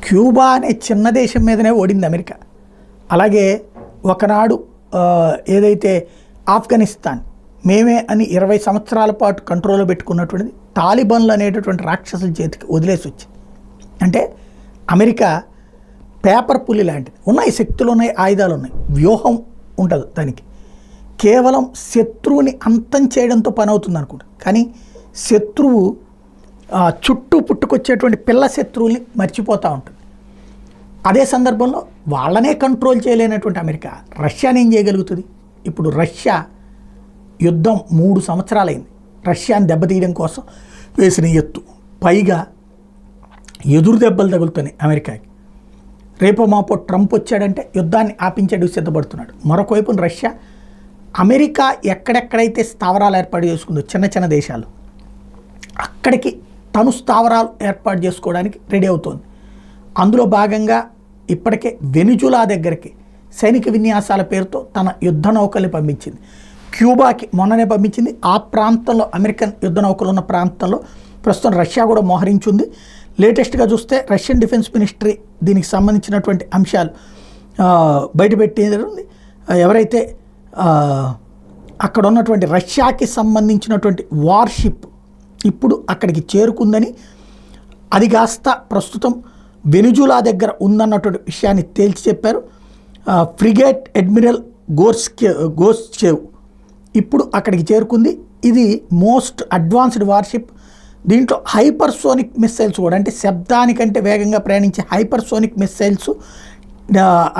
Cuba అనే చిన్న దేశం మీదనే ఓడింది అమెరికా. అలాగే ఒకనాడు ఏదైతే ఆఫ్ఘనిస్తాన్ మేమే అని 20 సంవత్సరాల పాటు కంట్రోల్లో పెట్టుకున్నటువంటిది తాలిబాన్లు అనేటటువంటి రాక్షసుల చేతికి వదిలేసి వచ్చింది. అంటే అమెరికా పేపర్ పులి లాంటిది. ఉన్నాయి శక్తులు, ఉన్నాయి ఆయుధాలు, ఉన్నాయి, వ్యూహం ఉండదు దానికి. కేవలం శత్రువుని అంతం చేయడంతో పని అవుతుంది అనుకుంటా. కానీ శత్రువు చుట్టూ పుట్టుకొచ్చేటువంటి పిల్ల శత్రువుల్ని మర్చిపోతూ ఉంటుంది. అదే సందర్భంలో వాళ్ళనే కంట్రోల్ చేయలేనటువంటి అమెరికా రష్యాని ఏం చేయగలుగుతుంది? ఇప్పుడు రష్యా యుద్ధం 3 సంవత్సరాలైంది. రష్యాని దెబ్బతీయడం కోసం వేసిన ఎత్తు, పైగా ఎదురు దెబ్బలు తగులుతున్నాయి అమెరికాకి. రేపో మాపో ట్రంప్ వచ్చాడంటే యుద్ధాన్ని ఆపించేందుకు సిద్ధపడుతున్నాడు. మరొక వైపున రష్యా అమెరికా ఎక్కడెక్కడైతే స్థావరాలు ఏర్పాటు చేసుకుందో చిన్న చిన్న దేశాలు, అక్కడికి తను స్థావరాలు ఏర్పాటు చేసుకోవడానికి రెడీ అవుతోంది. అందులో భాగంగా ఇప్పటికే వెనిజులా దగ్గరికి సైనిక విన్యాసాల పేరుతో తన యుద్ధ నౌకల్ని పంపించింది. క్యూబాకి మొన్ననే పంపించింది. ఆ ప్రాంతంలో అమెరికన్ యుద్ధ నౌకలు ఉన్న ప్రాంతంలో ప్రస్తుతం రష్యా కూడా మోహరించింది. లేటెస్ట్గా చూస్తే రష్యన్ డిఫెన్స్ మినిస్ట్రీ దీనికి సంబంధించినటువంటి అంశాలు బయటపెట్టేది. ఎవరైతే అక్కడ ఉన్నటువంటి రష్యాకి సంబంధించినటువంటి వార్షిప్ ఇప్పుడు అక్కడికి చేరుకుందని, అది కాస్త ప్రస్తుతం వెనిజులా దగ్గర ఉందన్నటువంటి విషయాన్ని తేల్చి చెప్పారు. ఫ్రిగేట్ అడ్మిరల్ గోర్స్చేవ్ ఇప్పుడు అక్కడికి చేరుకుంది. ఇది మోస్ట్ అడ్వాన్స్డ్ వార్షిప్. దీంట్లో హైపర్సోనిక్ మిస్సైల్స్ కూడా, అంటే శబ్దానికంటే వేగంగా ప్రయాణించే హైపర్సోనిక్ మిస్సైల్స్,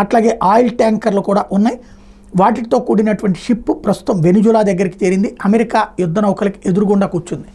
అట్లాగే ఆయిల్ ట్యాంకర్లు కూడా ఉన్నాయి. వాటితో కూడినటువంటి షిప్ ప్రస్తుతం వెనిజులా దగ్గరికి చేరింది. అమెరికా యుద్ధ నౌకలకి ఎదురుగుండా కూర్చుంది.